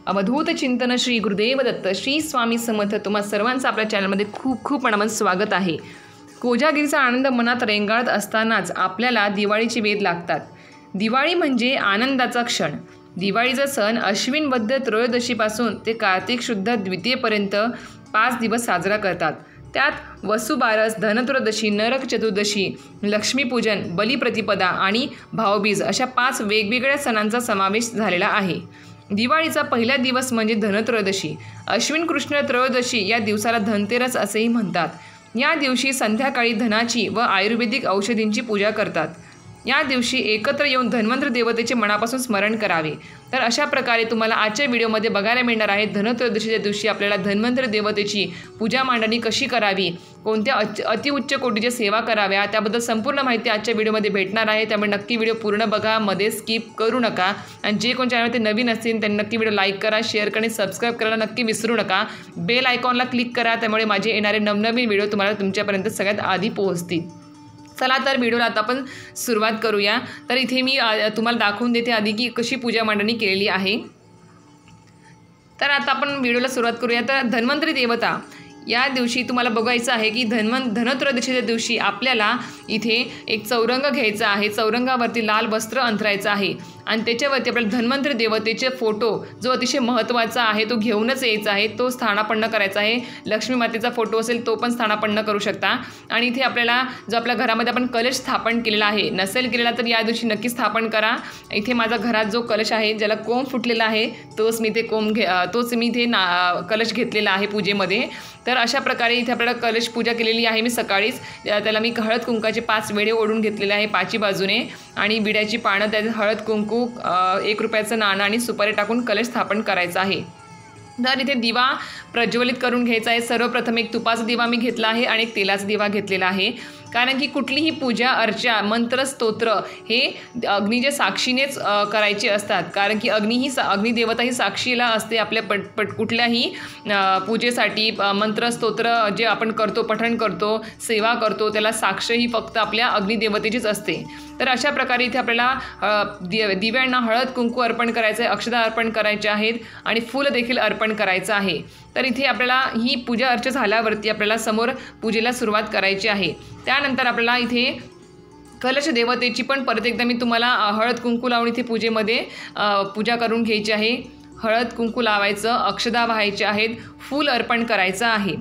अवधूत चिंतन श्री गुरुदेव दत्त श्री स्वामी समर्थ तुम्हा सर्वांचं आपल्या चॅनलमध्ये खूप खूप मनापासून स्वागत आहे। कोजागिरीचा आनंद मनात रेंगाळत असतानाच आपल्याला दिवाळीचे वेध लागतात। दिवाळी म्हणजे आनंदाचा क्षण। दिवाळीचा सण अश्विन वद्य त्रयोदशीपासून ते कार्तिक शुद्ध द्वितीयेपर्यंत 5 दिवस साजरा करतात। त्यात वसुबारस, धनत्रयोदशी, नरक चतुर्दशी, लक्ष्मीपूजन, बलिप्रतिपदा आणि भाऊबीज अशा 5 वेगवेगळ्या सणांचा समावेश झालेला आहे। दिवाळीचा पहिला दिवस म्हणजे धनत्रयोदशी। अश्विन कृष्ण त्रयोदशी या दिवसाला धनतेरस असेही म्हणतात। या दिवशी संध्याकाळी धनाची व आयुर्वेदिक औषधींची पूजा करतात। या दिवशी एकत्र येऊन धन्वंतरी देवतेचे मनापासून स्मरण करावे। तर अशा प्रकारे तुम्हाला आजच्या व्हिडिओमध्ये बघायला मिळणार आहे धनत्रयोदशीच्या दिवशी आपल्याला धन्वंतरी देवतेची पूजा मांडणी कशी करावी, कोणत्या अतिउच्च कोटीच्या सेवा कराव्या, त्याबद्दल संपूर्ण माहिती आजच्या व्हिडिओमध्ये भेटणार आहे। त्यामुळे नक्की व्हिडिओ पूर्ण बघा, मध्ये स्किप करू नका। आणि जे कोण चॅनलवरती नवीन असतील त्यांनी नक्की व्हिडिओ लाईक करा, शेअर करा आणि सबस्क्राईब करायला नक्की विसरू नका। बेल आयकॉनला क्लिक करा, त्यामुळे माझे येणारे नवनवीन व्हिडिओ तुम्हाला तुमच्यापर्यंत सगळ्यात आधी पोहोचतील। चला तर व्हिडिओला आता आपण सुरुवात करूया। तर इथे मी तुम्हाला दाखवून देते आधी की कशी पूजा मांडणी केलेली आहे। तर आता आपण व्हिडिओला सुरुवात करूया। तर धन्वंतरी देवता या दिवशी तुम्हाला बघायचं आहे की धनत्रयोदशीच्या दिवशी आपल्याला इथे एक चौरंग घ्यायचा आहे। चौरंगावरती लाल वस्त्र अंथरायचं आहे आणि त्याच्यावरती आपल्याला धन्वंतरी देवतेचे फोटो जो अतिशय महत्त्वाचा आहे तो घेऊनच यायचा आहे, तो स्थानापन्न करायचा आहे। लक्ष्मी मातेचा फोटो असेल तो पण स्थानापन्न करू शकता। आणि इथे आपल्याला जो आपल्या घरामध्ये आपण कलश स्थापन केलेला आहे, नसेल केलेला तर या दिवशी नक्की स्थापन करा। इथे माझा घरात जो कलश आहे ज्याला कोंब फुटलेला आहे तोच मी इथे कलश घेतलेला आहे पूजेमध्ये। तर अशा प्रकारे इथे आपल्याला कलश पूजा केलेली आहे मी सकाळीच। त्याला मी हळद कुंकाचे 5 वेढे ओढून घेतलेले आहे 5ही बाजूने आणि विड्याची पानं, त्यात हळद कुंकू, 1 रुपयाचं नाणं आणि सुपारी टाकून कलश स्थापन करायचा आहे। तर इथे दिवा प्रज्वलित करून घ्यायचा आहे। सर्वप्रथम एक तुपाचा दिवा मी घेतला आहे आणि एक तेलाचा दिवा घेतलेला आहे। कारण की कुठलीही पूजा अर्चा मंत्र स्तोत्र हे अग्नीच्या साक्षीनेच करायचे असतात। कारण की अग्निदेवता ही साक्षीला असते आपल्या कुठल्याही पूजेसाठी। मंत्र स्तोत्र जे आपण करतो, पठण करतो, सेवा करतो, त्याला साक्ष ही फक्त आपल्या अग्निदेवतेचीच असते। तर अशा प्रकारे इथे आपल्याला दिव्यांना हळद कुंकू अर्पण करायचं आहे, अक्षता अर्पण करायचे आहेत आणि फूल देखील अर्पण करायचं आहे। तर इथे आपल्याला ही पूजा अर्चा झाल्यावरती आपल्याला समोर पूजेला सुरुवात करायची आहे। त्यानंतर आपल्याला इथे कलश देवतेची पण परत एकदा मी तुम्हाला हळद कुंकू लावून इथे पूजेमध्ये पूजा करून घ्यायची आहे। हळद कुंकू लावायचं, अक्षता वाहायचे आहेत, फूल अर्पण करायचं आहे।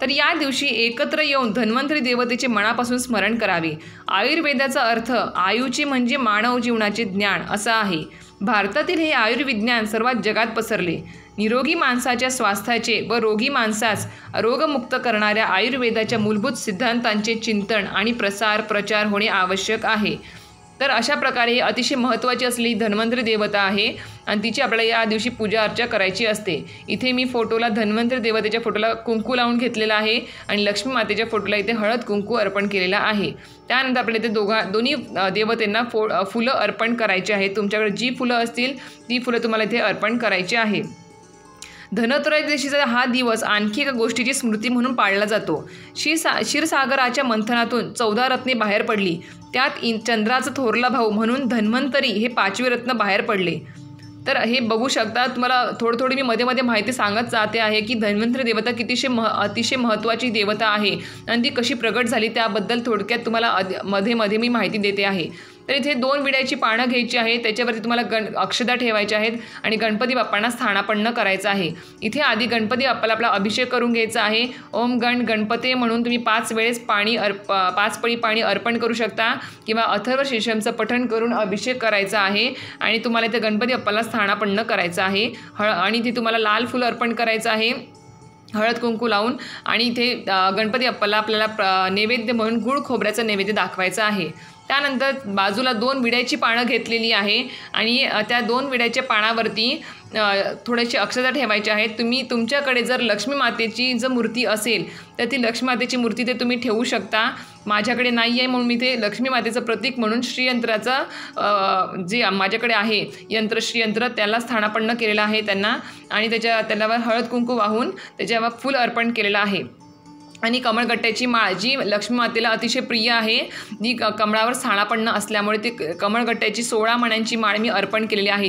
तर या दिवशी एकत्र येऊन धन्वंतरी देवतेचे मनापासून स्मरण करावे। आयुर्वेदाचा अर्थ आयुची म्हणजे मानव जीवनाचे ज्ञान असा आहे। भारतातील हे आयुर्विज्ञान सर्वात जगात पसरले। निरोगी माणसाच्या स्वास्थ्याचे व रोगी माणसास रोगमुक्त करणाऱ्या आयुर्वेदाच्या मूलभूत सिद्धांतांचे चिंतन आणि प्रचार होणे आवश्यक आहे। तर अशा प्रकारे अतिशय महत्त्वाची असलेली धन्वंतरी देवता आहे आणि तिची आपल्याला या दिवशी पूजा अर्चा करायची असते। इथे मी फोटोला धन्वंतरी देवतेच्या फोटोला कुंकू लावून घेतलेला आहे आणि लक्ष्मी मातेच्या फोटोला इथे हळद कुंकू अर्पण केलेला आहे। त्यानंतर आपल्याला इथे दोन्ही देवतेंना फुलं अर्पण करायची आहेत। तुमच्याकडे जी फुलं असतील ती फुलं तुम्हाला इथे अर्पण करायची आहे। धनत्रयोदशीचा हा दिवस आणखी एका गोष्टीची स्मृती म्हणून पाळला जातो। क्षीरसागराच्या मंथनातून 14 रत्ने बाहेर पडली, त्यात चंद्राचा थोरला भाऊ म्हणून धन्वंतरी हे 5वे रत्न बाहेर पडले। तर हे बघू शकता, तुम्हाला थोडी मी मध्ये माहिती सांगत जाते आहे की धन्वंतरी देवता अतिशय महत्त्वाची देवता आहे आणि ती कशी प्रगट झाली त्याबद्दल थोडक्यात तुम्हाला मध्ये मी माहिती देते आहे। तर इथे 2 विड्याची पानं घ्यायची आहे, त्याच्यावरती तुम्हाला अक्षता ठेवायच्या आहेत आणि गणपती बाप्पांना स्थानापन्न करायचं आहे। इथे आधी गणपती बाप्पाला आपला अभिषेक करून घ्यायचा आहे। ओम गणपते म्हणून तुम्ही 5 वेळेस 5 पळी पाणी अर्पण करू शकता किंवा अथर्व शीर्षमचं पठण करून अभिषेक करायचा आहे आणि तुम्हाला इथे गणपती बाप्पाला स्थानापन्न करायचं आहे। आणि इथे तुम्हाला लाल फुल अर्पण करायचं आहे हळद कुंकू लावून। आणि इथे गणपती बाप्पाला आपल्याला नैवेद्य म्हणून गुळ खोबऱ्याचं नैवेद्य दाखवायचं आहे। त्यानंतर बाजूला 2 विड्याची पानं घेतलेली आहे आणि त्या 2 विड्याच्या पानावरती थोड्याशी अक्षता ठेवायची आहेत। तुमच्याकडे जर लक्ष्मी मातेची जर मूर्ती असेल तर ती लक्ष्मी मातेची मूर्ती ते तुम्ही ठेवू शकता। माझ्याकडे नाही आहे म्हणून मी ते लक्ष्मी मातेचं प्रतीक म्हणून श्रीयंत्राचा जे माझ्याकडे आहे श्रीयंत्र त्याला स्थानापन्न केलेलं आहे त्यांना आणि त्याला हळद कुंकू वाहून त्याच्यावर फूल अर्पण केलेलं आहे। आणि कमळगट्ट्याची माळ जी लक्ष्मी मातेला अतिशय प्रिय आहे, जी कमळावर साणा पडणं असल्यामुळे ती कमळगट्ट्याची 16 मण्यांची माळ मी अर्पण केलेली आहे.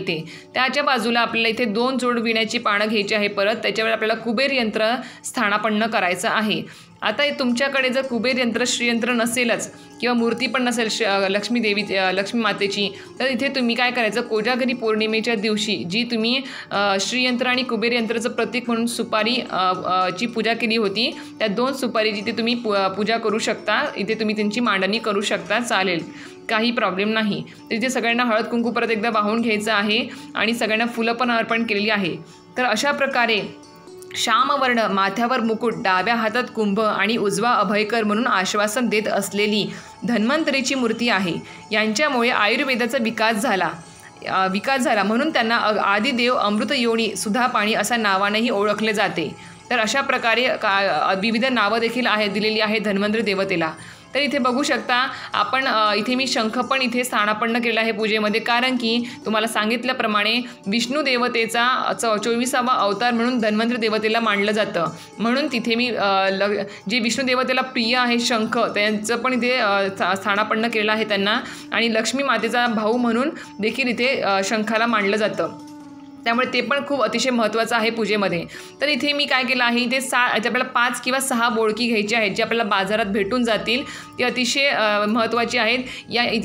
त्याच्या बाजूला आपल्याला इथे 2 जोड विण्याची पानं घ्यायची आहे. परत त्याच्यावर आपल्याला कुबेर यंत्र स्थानापन्न करायचं आहे. आता तुमच्याकडे जर कुबेर यंत्र श्रीयंत्र नसेलच किंवा मूर्ती पण नसेल लक्ष्मी मातेची, तर इथे तुम्ही काय करायचं, कोजागरी पौर्णिमेच्या दिवशी जी तुम्ही श्रीयंत्र आणि कुबेर यंत्राचं प्रतीक म्हणून सुपारी ची पूजा केली होती, त्या 2 सुपारीची इथे तुम्ही पूजा करू शकता. इथे तुम्ही त्यांची मांडणी करू शकता, चालेल, काही प्रॉब्लेम नाही. तर इथे सगळ्यांना हळद कुंकू परत एकदा वाहून घ्यायचं आहे आणि सगळ्यांना फुलं पण अर्पण केलेली आहे. तर अशा प्रकारे श्यामवर्ण, माथ्यावर मुकुट, डाव्या हातात कुंभ आणि उजवा अभयकर म्हणून आश्वासन देत असलेली धन्वंतरीची मूर्ती आहे. यांच्यामुळे आयुर्वेदाचा विकास झाला म्हणून त्यांना आदिदेव अमृतयोनी सुधापाणी अशा नावानेही ओळखले जाते. तर अशा प्रकारे विविध नावं देखील दिलेली आहे धन्वंतरी देवतेला. तर इथे बघू शकता आपण, इथे मी शंख पण इथे स्थानापन्न केलेला आहे पूजेमध्ये, कारण की तुम्हाला सांगितल्याप्रमाणे विष्णू देवतेचा 24वा अवतार म्हणून धन्वंतरी देवतेला मानलं जातं. म्हणून तिथे मी जे विष्णू देवतेला प्रिय आहे शंख, त्यांचं पण इथे स्थानापन्न केलेलं आहे त्यांना. आणि लक्ष्मी मातेचा भाऊ म्हणून देखील इथे शंखाला मानलं जातं. त्यामुळे ते पण खूप अतिशय महत्त्वाचं आहे पूजेमध्ये. तर इथे मी काय केलं आहे, इथे आपल्याला 5 किंवा 6 बोळकी घ्यायची आहेत, जे आपल्याला बाजारात भेटून जातील. ती अतिशय महत्त्वाची आहेत.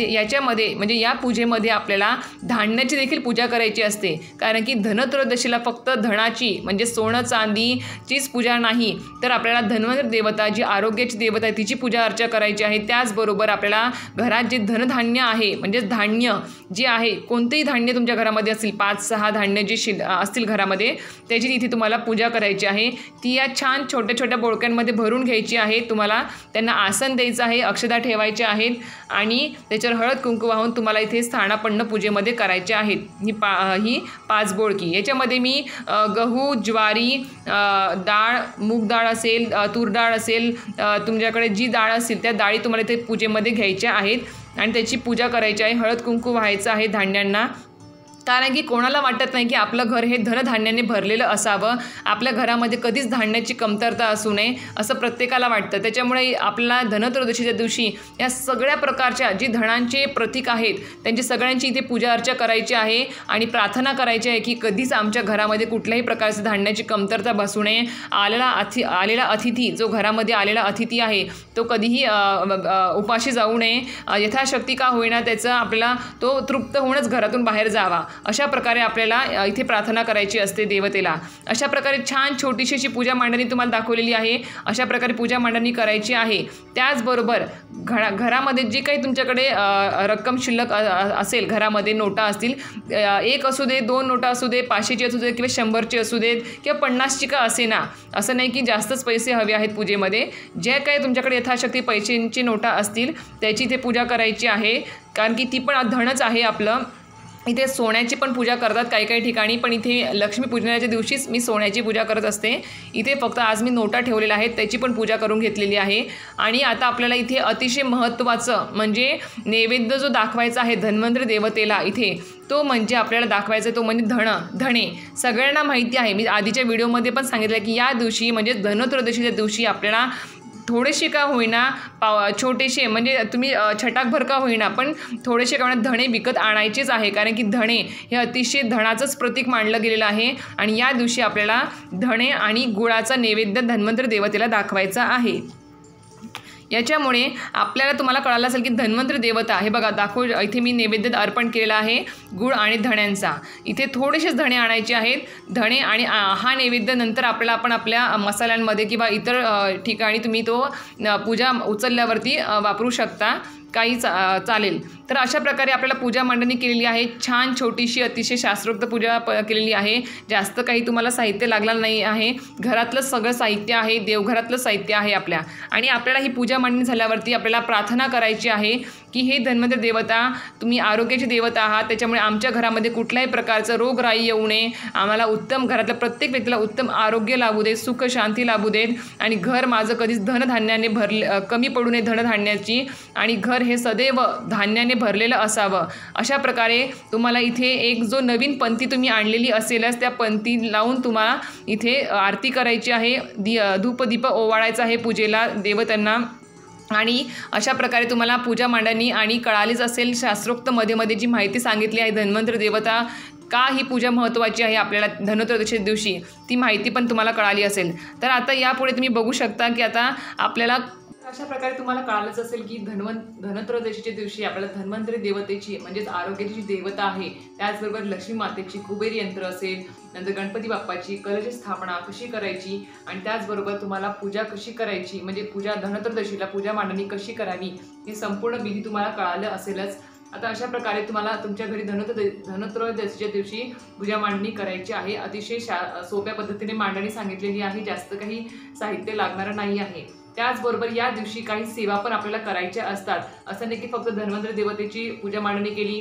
याच्यामध्ये म्हणजे या पूजेमध्ये आपल्याला धान्याची देखील पूजा करायची असते, कारण की धनत्रयोदशीला फक्त धनाची म्हणजे सोनं चांदीचीच पूजा नाही, तर आपल्याला धन्वंतरी देवता जी आरोग्याची देवता आहे तिची पूजा अर्चा करायची आहे. त्याचबरोबर आपल्याला घरात जे धनधान्य आहे म्हणजे धान्य जे आहे, कोणतेही धान्य तुमच्या घरामध्ये असतील, 5-6 धान्य जे असतील घरामध्ये, त्याची इथे तुम्हाला पूजा करायची आहे. ती या छान छोट्या छोट्या बोळक्यांमध्ये भरून घ्यायची आहे. तुम्हाला त्यांना आसन द्यायचं आहे, अक्षता ठेवायच्या आहेत आणि त्याच्यावर हळद कुंकू वाहून तुम्हाला इथे स्थानापन्न पूजेमध्ये करायचे आहेत. ही 5 बोळकी. याच्यामध्ये मी गहू, ज्वारी, डाळ, मूग डाळ असेल, तूर डाळ असेल, तुमच्याकडे जी डाळ असेल त्या डाळी तुम्हाला इथे पूजेमध्ये घ्यायच्या आहेत आणि त्याची पूजा करायची आहे. हळद कुंकू व्हायचं आहे धान्यांना, कारण की कोणाला वाटत नाही की आपलं घर हे धनधान्याने भरलेलं असावं, आपल्या घरामध्ये कधीच धान्याची कमतरता असू नये असं प्रत्येकाला वाटतं. त्याच्यामुळे आपल्याला धनत्रयोदशीच्या दिवशी या सगळ्या प्रकारच्या जी धनांचे प्रतीक आहेत त्यांची सगळ्यांची इथे पूजा अर्चा करायची आहे आणि प्रार्थना करायची आहे की कधीच आमच्या घरामध्ये कुठल्याही प्रकारची धान्याची कमतरता भासू नये. आलेला अतिथी, जो घरामध्ये आलेला अतिथी आहे तो कधीही उपाशी जाऊ नये, यथाशक्ती का होईना त्याचं आपल्याला तो तृप्त होऊनच घरातून बाहेर जावा, अशा प्रकारे आपल्याला इथे प्रार्थना करायची असते देवतेला. अशा प्रकारे छान छोटीशी अशी पूजा मांडणी तुम्हाला दाखवलेली आहे. अशा प्रकारे पूजा मांडणी करायची आहे. त्याचबरोबर घरामध्ये जे काही तुमच्याकडे रक्कम शिल्लक असेल, घरामध्ये नोटा असतील, 1 असू दे, 2 नोटा असू दे, 500ची असू दे किंवा 100ची असू देत किंवा 50ची का असे ना, असं नाही की जास्तच पैसे हवे आहेत पूजेमध्ये. जे काही तुमच्याकडे यथाशक्ती पैशांची नोटा असतील त्याची इथे पूजा करायची आहे, कारण की ती पण धनच आहे आपलं. इथे सोन्याची पण पूजा करतात काही ठिकाणी, पण इथे लक्ष्मीपूजनाच्या दिवशीच मी सोन्याची पूजा करत असते. इथे फक्त आज मी नोटा ठेवलेल्या आहेत त्याची पण पूजा करून घेतलेली आहे. आणि आता आपल्याला इथे अतिशय महत्त्वाचं म्हणजे नैवेद्य जो दाखवायचा आहे धन्वंतरी देवतेला इथे, तो म्हणजे आपल्याला दाखवायचा तो म्हणजे धणे. सगळ्यांना माहिती आहे, मी आधीच्या व्हिडिओमध्ये पण सांगितलं की या दिवशी म्हणजे धनत्रयोदशीच्या दिवशी आपल्याला थोडेसे का होईना छोटेसे म्हणजे तुम्ही छटाकभर का होईना पण थोडेसे का होईना धणे विकत आणायचेच आहे, कारण की धणे हे अतिशय धनाचंच प्रतीक मानलं गेलेलं आहे. आणि या दिवशी आपल्याला धणे आणि गुळाचा नैवेद्य धन्वंतरी देवतेला दाखवायचा आहे. याच्यामुळे आपल्याला तुम्हाला कळालं असेल की धन्वंतरी देवता हे बघा इथे मी नैवेद्य अर्पण केलेला आहे गुळ आणि धण्यांचा. इथे थोडेसेच धणे आणायचे आहेत. धणे आणि हा नैवेद्य नंतर आपण आपल्या मसाल्यांमध्ये किंवा इतर ठिकाणी तुम्ही तो पूजा उचलल्यावरती वापरू शकता, काही चालेल. तर अशा प्रकारे आपल्याला पूजा मांडणी केलेली आहे. छान छोटीशी अतिशय शास्त्रोक्त पूजा केलेली आहे. जास्त काही तुम्हाला साहित्य लागलं नाही आहे. घरातलं सगळं साहित्य आहे, देवघरातलं साहित्य आहे आपल्या. आणि आपल्याला ही पूजा मांडणी झाल्यावरती आपल्याला प्रार्थना करायची आहे की हे धन्वंतरी देवता, तुम्ही आरोग्याची देवता आहात, त्याच्यामुळे आमच्या घरामध्ये कुठल्याही प्रकारचं रोगराई येऊ नये, आम्हाला उत्तम घरातल्या प्रत्येक व्यक्तीला उत्तम आरोग्य लाभू देत, सुख शांती लाभू देत आणि घर माझं कधीच धनधान्याने कमी पडू नये धनधान्याची, आणि घर घर हे सदैव धान्याने भरलेलं असावं. अशा प्रकारे तुम्हाला इथे एक जो नवीन पंथी तुम्ही आणलेली असेलच त्या पंथी लावून तुम्हाला इथे आरती करायची आहे, धूपदीप ओवाळायचा आहे पूजेला देवतांना. आणि अशा प्रकारे तुम्हाला पूजा मांडणी आणि कळालीच असेल शास्त्रोक्त मध्ये जी माहिती सांगितली आहे धन्वंतरी देवता का ही पूजा महत्त्वाची आहे आपल्याला धनत्रयोदशीच्या दिवशी, ती माहिती पण तुम्हाला कळाली असेल. तर आता यापुढे तुम्ही बघू शकता की आता आपल्याला अशा प्रकारे तुम्हाला कळालंच असेल की धनत्रयोदशीच्या दिवशी आपल्याला धन्वंतरी देवतेची म्हणजेच आरोग्याची जी देवता आहे, त्याचबरोबर लक्ष्मी मातेची कुबेर यंत्र असेल, नंतर गणपती बाप्पाची कलश स्थापना कशी करायची आणि त्याचबरोबर तुम्हाला पूजा कशी करायची, म्हणजे पूजा धनत्रयोदशीला पूजा मांडणी कशी करावी, ही संपूर्ण विधी तुम्हाला कळालं असेलच. आता अशा प्रकारे तुम्हाला तुमच्या घरी धनत्रयोदशीच्या दिवशी पूजा मांडणी करायची आहे. अतिशय सोप्या पद्धतीने मांडणी सांगितलेली आहे, जास्त काही साहित्य लागणारं नाही आहे. त्याचबरोबर या दिवशी काही सेवा पण आपल्याला करायच्या असतात. असं नाही की फक्त धन्वंतरी देवतेची पूजा मांडणी केली,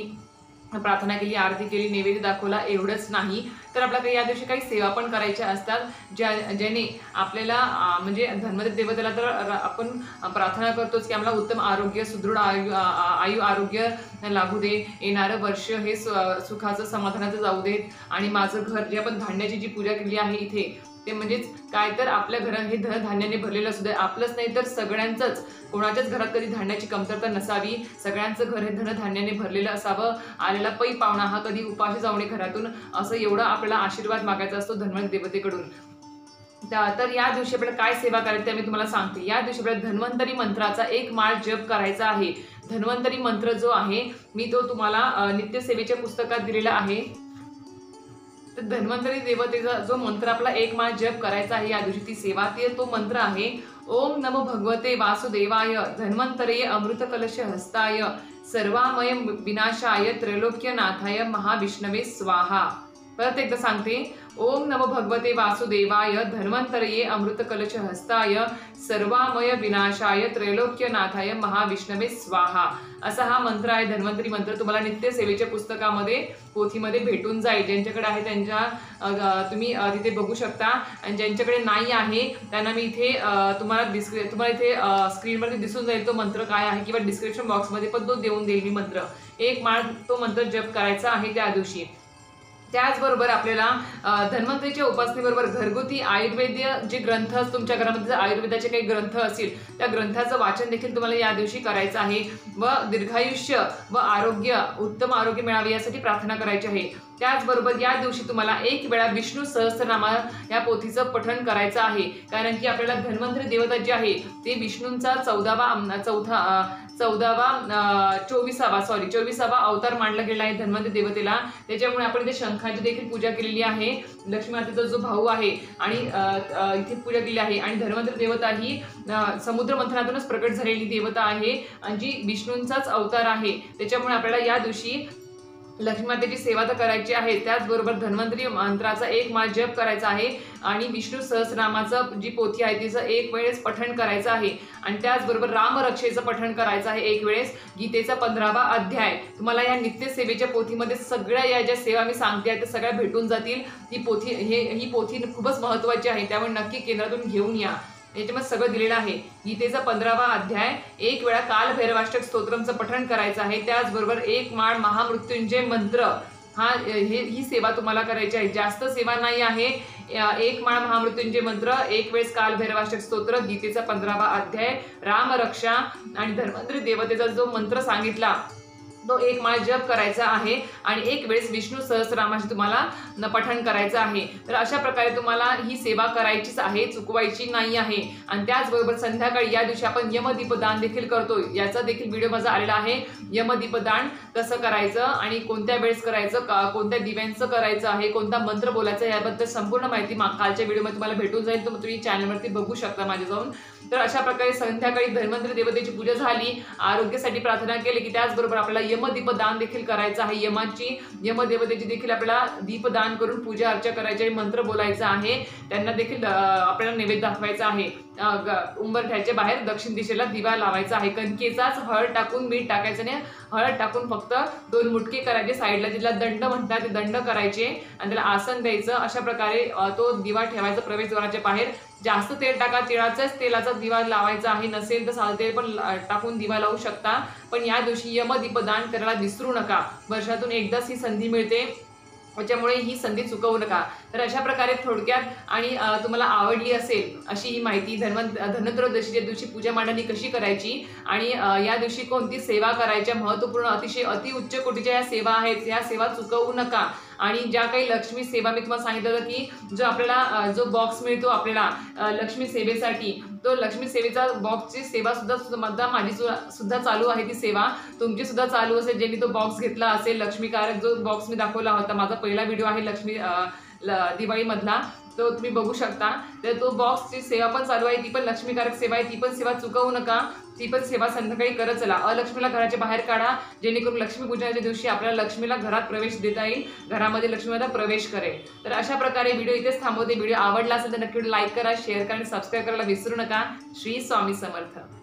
प्रार्थना केली, आरती केली, नैवेद्य दाखवला एवढंच नाही, तर आपल्याला या दिवशी काही सेवा पण करायच्या असतात ज्याने आपल्याला म्हणजे धन्वंतरी देवतेला तर आपण प्रार्थना करतोच की आम्हाला उत्तम आरोग्य, सुदृढ आयु आरोग्य लागू दे, येणारं वर्ष हे सुखाचं समाधानाचं जाऊ देत आणि माझं घर जे आपण धान्याची जी पूजा केली आहे इथे ते म्हणजेच काय तर आपल्या घरात हे धनधान्याने भरलेलं असू दे, आपलंच नाही तर सगळ्यांचंच, कोणाच्याच घरात कधी धान्याची कमतरता नसावी, सगळ्यांचं घर हे धनधान्याने भरलेलं असावं, आलेला पै पाहुणा हा कधी उपाशी जाऊ नये घरातून, असं एवढा आपल्याला आशीर्वाद मागायचा असतो धन्वंतरी देवतेकडून. तर या दिवशी आपल्याला काय सेवा करायची ते मी तुम्हाला सांगते. या दिवशी आपल्याला धन्वंतरी मंत्राचा एक माळ जप करायचा आहे. धन्वंतरी मंत्र जो आहे मी तो तुम्हाला नित्यसेवेच्या पुस्तकात दिलेला आहे. तर धन्वंतरी देवतेचा जो मंत्र आपला एक माळ जप करायचा आहे या दिवशी, ती सेवा तो मंत्र आहे ओम नमो भगवते वासुदेवाय धन्वंतरे अमृत कलश हस्ताय सर्वामय विनाशाय त्रैलोक्यनाथाय महाविष्णवे स्वाहा. परत एकदा सांगते ओम नमो भगवते वासुदेवाय धन्वंतरये अमृत कलश हस्ताय सर्वामय विनाशाय त्रैलोक्यनाथाय महाविष्णवे स्वाहा. असा हा मंत्र आहे धन्वंतरी मंत्र. तुम्हाला नित्य सेवेच्या पुस्तकामध्ये पोथीमध्ये भेटून जाईल. ज्यांच्याकडे आहे त्यांच्या तुम्ही तिथे बघू शकता आणि ज्यांच्याकडे नाही आहे त्यांना मी इथे तुम्हाला इथे स्क्रीनवरती दिसून जाईल तो मंत्र काय आहे, किंवा डिस्क्रिप्शन बॉक्समध्ये पण तो देऊन देईल मी मंत्र. एक माळ तो मंत्र जप करायचा आहे त्या दिवशी. त्याचबरोबर आपल्याला धन्वंतरीच्या उपासनेबरोबर घरगुती आयुर्वेदीय जे ग्रंथ तुमच्या घरामध्ये आयुर्वेदाचे काही ग्रंथ असतील त्या ग्रंथाचं वाचन देखील तुम्हाला या दिवशी करायचं आहे व दीर्घायुष्य व आरोग्य, उत्तम आरोग्य मिळावे यासाठी प्रार्थना करायची आहे. त्याचबरोबर या दिवशी तुम्हाला एक वेळा विष्णू सहस्त्रनामा या पोथीचं पठण करायचं आहे, कारण की आपल्याला धन्वंतरी देवता जी आहे ते विष्णूंचा 24वा अवतार मानला गेला आहे धन्वंतरी देवतेला. त्याच्यामुळे आपण इथे शंखाची देखील पूजा केलेली आहे. लक्ष्मी मातेचा जो भाऊ आहे आणि इथे पूजा केली आहे. आणि धन्वंतरी देवता ही समुद्र मंथनातूनच प्रकट झालेली देवता आहे आणि जी विष्णूंचाच अवतार आहे. त्याच्यामुळे आपल्याला या दिवशी लक्ष्मी मातेची सेवा तर करायची आहे, त्याचबरोबर धन्वंतरी मंत्राचा एक माळ जप करायचा आहे आणि विष्णू सहस्रनामाचं जी पोथी आहे तिचं एक वेळेस पठण करायचं आहे. आणि त्याचबरोबर रामरक्षेचं पठण करायचं आहे एक वेळेस. गीतेचा 15वा अध्याय तुम्हाला या नित्य सेवेच्या पोथीमध्ये सगळ्या या ज्या सेवा मी सांगते त्या सगळ्या भेटून जातील. ही पोथी खूपच महत्त्वाची आहे, त्यामुळे नक्की केंद्रातून घेऊन या. याच्यामध्ये सगळं दिलेलं आहे. गीतेचा 15वा अध्याय एक वेळा काल भैरवाष्टक स्तोत्रमचं पठण करायचं आहे. त्याचबरोबर एक माळ महामृत्युंजय मंत्र ही सेवा तुम्हाला करायची आहे. जास्त सेवा नाही आहे. एक माळ महामृत्युंजय मंत्र, एक वेळेस काल भैरवाष्टक स्तोत्र, गीतेचा 15वा अध्याय, रामरक्षा आणि धन्वंतरी देवतेचा जो मंत्र सांगितला तो एक माळ जप करायचा आहे आणि एक वेळेस विष्णू सहस्रनामाचे तुम्हाला पठण करायचं आहे. तर अशा प्रकारे तुम्हाला ही सेवा करायचीच आहे, चुकवायची नाही आहे. आणि त्याचबरोबर संध्याकाळी या दिवशी आपण यमदीपदान देखील करतो. याचा देखील व्हिडिओ माझा आलेला आहे. यमदीपदान कसं करायचं आणि कोणत्या वेळेस करायचं, कोणत्या दिव्यांचं करायचं आहे, कोणता मंत्र बोलायचा याबद्दल संपूर्ण माहिती कालच्या व्हिडिओमध्ये तुम्हाला भेटून जाईल. तर तुम्ही चॅनलवरती बघू शकता माझ्या जाऊन. तर अशा प्रकारे संध्याकाळी धन्वंतरी देवतेची पूजा झाली, आरोग्यासाठी प्रार्थना केली की त्याचबरोबर आपल्याला यमदीपदान देखील करायचं आहे. यमदेवतेची देखील आपल्याला दीपदान करून पूजा अर्चा करायची आहे, मंत्र बोलायचा आहे. त्यांना देखील आपल्याला नैवेद्य दाखवायचा आहे. उंबरठ्याच्या बाहेर दक्षिण दिशेला दिवा लावायचा आहे. कणकेचाच हळद टाकून मीठ टाकायचं नाही, हळद टाकून फक्त 2 मुटके करायचे. साईडला जिला दंड म्हणतात ते दंड करायचे आणि त्याला आसन द्यायचं. अशा प्रकारे तो दिवा ठेवायचा प्रवेशद्वाराच्या बाहेर. जास्त तेल टाका, तिळाच्याच तेलाचा दिवा लावायचा आहे, नसेल तर साधं तेल पण टाकून दिवा लावू शकता. पण या दिवशी यमदीपदान करायला विसरू नका. वर्षातून एकदाच ही संधी मिळते, त्याच्यामुळे ही संधी चुकवू नका. तर अशा प्रकारे थोडक्यात आणि तुम्हाला आवडली असेल अशी ही माहिती धनत्रयोदशीच्या दिवशी पूजा मांडणी कशी करायची आणि या दिवशी कोणती सेवा करायच्या, महत्त्वपूर्ण अतिशय अतिउच्च कोटीच्या या सेवा आहेत, या सेवा चुकवू नका. आणि ज्या काही लक्ष्मी सेवा मी तुम्हाला सांगितलं होतं की जो आपल्याला जो बॉक्स मिळतो आपल्याला लक्ष्मी सेवेसाठी, तो लक्ष्मी सेवेचा बॉक्सची सेवा सुद्धा माझी सुद्धा चालू आहे. ती सेवा तुमची सुद्धा चालू असेल. ज्यांनी तो बॉक्स घेतला असेल, लक्ष्मीकारक जो बॉक्स मी दाखवला होता, माझा पहिला व्हिडिओ आहे लक्ष्मी दिवाळीमधला, तो तुम्ही बघू शकता. तर तो बॉक्सची सेवा पण चालू आहे, ती पण लक्ष्मीकारक सेवा आहे, ती पण सेवा चुकवू नका. ती पण सेवा संध्याकाळी करत चला. अलक्ष्मीला घराच्या बाहेर काढा, जेणेकरून लक्ष्मीपूजनाच्या दिवशी आपल्याला लक्ष्मीला घरात प्रवेश देता येईल, घरामध्ये लक्ष्मीला प्रवेश करेल. तर अशा प्रकारे व्हिडिओ इथेच थांबवते. व्हिडिओ आवडला असेल तर नक्की लाईक करा, शेअर करा आणि सबस्क्राईब करायला विसरू नका. श्री स्वामी समर्थ.